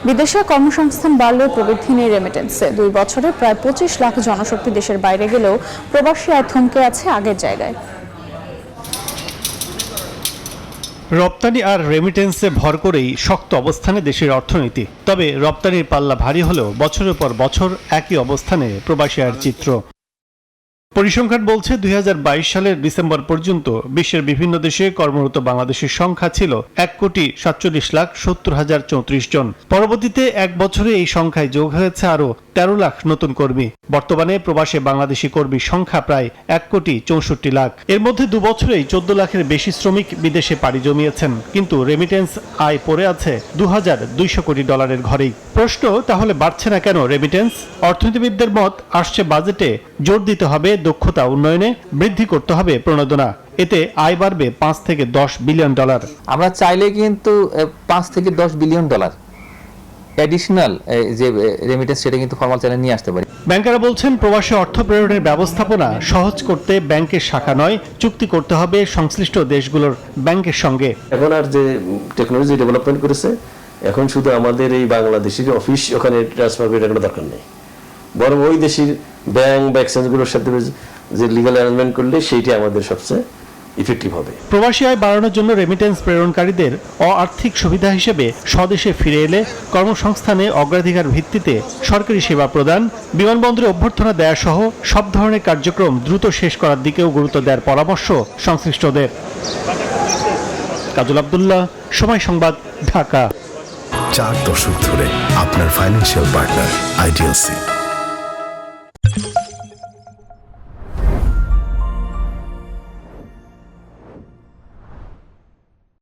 বিদেশে কর্মসংস্থান বাড়লেও প্রবৃদ্ধি নেই রেমিটেন্সে। 2 বছরে প্রায় 25 লাখ জনশক্তি দেশের বাইরে গেলেও প্রবাসী আয় থমকে আছে আগের জায়গায়। রপ্তানি আর রেমিটেন্সে ভর করেই শক্ত অবস্থানে দেশের অর্থনীতি। তবে রপ্তানির পাল্লা ভারী হলেও বছরের পর বছর একই অবস্থানে প্রবাসী আয়ের চিত্র। পরিসংখ্যান বলছে 2022 সালের ডিসেম্বর পর্যন্ত বিশ্বের বিভিন্ন দেশে কর্মরত বাংলাদেশের সংখ্যা ছিল 1,47,70,034 জন। পরবর্তীতে এক বছরে এই সংখ্যায় যোগ হয়েছে আরও 13 লাখ নতুন কর্মী। বর্তমানে প্রবাসে বাংলাদেশি কর্মীর সংখ্যা প্রায় 1,64,00,000। এর মধ্যে 2 বছরেই 14 লাখের বেশি শ্রমিক বিদেশে পাড়ি জমিয়েছেন, কিন্তু রেমিটেন্স আয় পড়ে আছে $2,200 কোটি ঘরেই। প্রশ্ন তাহলে বাড়ছে না কেন রেমিটেন্স? অর্থনীতিবিদদের মত, আসছে বাজেটে জোর দিতে হবে দক্ষতা উন্নয়নে, বৃদ্ধি করতে হবে প্রণোদনা। এতে আয় বাড়বে $5 থেকে $10 বিলিয়ন। আমরা চাইলে কিন্তু $5 থেকে $10 বিলিয়ন অ্যাডিশনাল যে রেমিটেন্স সেটা কিন্তু ফর্মাল চ্যানেল নিয়ে আসতে পারি। ব্যাংকাররা বলছেন, প্রবাসী অর্থ প্রেরণের ব্যবস্থাপনা সহজ করতে ব্যাংকের শাখা নয়, চুক্তি করতে হবে সংশ্লিষ্ট দেশগুলোর ব্যাংকের সঙ্গে। এখন আর যে টেকনোলজি ডেভেলপমেন্ট করেছে, এখন শুধু আমাদের এই বাংলাদেশের অফিস ওখানে ট্রান্সফার করে কোনো দরকার নেই, বরং ওই দেশের ব্যাংক বা এক্সচেঞ্জগুলোর সাথে যে লিগ্যাল অ্যারেঞ্জমেন্ট করলে সেইটা আমাদের সবচেয়ে ইফেক্টিভ হবে। প্রবাসী আয় বাড়ানোর জন্য রেমিটেন্স প্রেরণকারীদের অআর্থিক সুবিধা হিসেবে স্বদেশে ফিরে এলে কর্মসংস্থানে অগ্রাধিকার ভিত্তিতে সরকারি সেবা প্রদান, বিমানবন্দরে অভ্যর্থনা দেয়া সহ সব ধরনের কার্যক্রম দ্রুত শেষ করার দিকেও গুরুত্ব দেওয়ার পরামর্শ সংশ্লিষ্টদের। কাজল আব্দুল্লাহ, সময় সংবাদ, ঢাকা। 4 দশক ধরে আপনার ফাইন্যান্সিয়াল পার্টনার আইডিএলসি।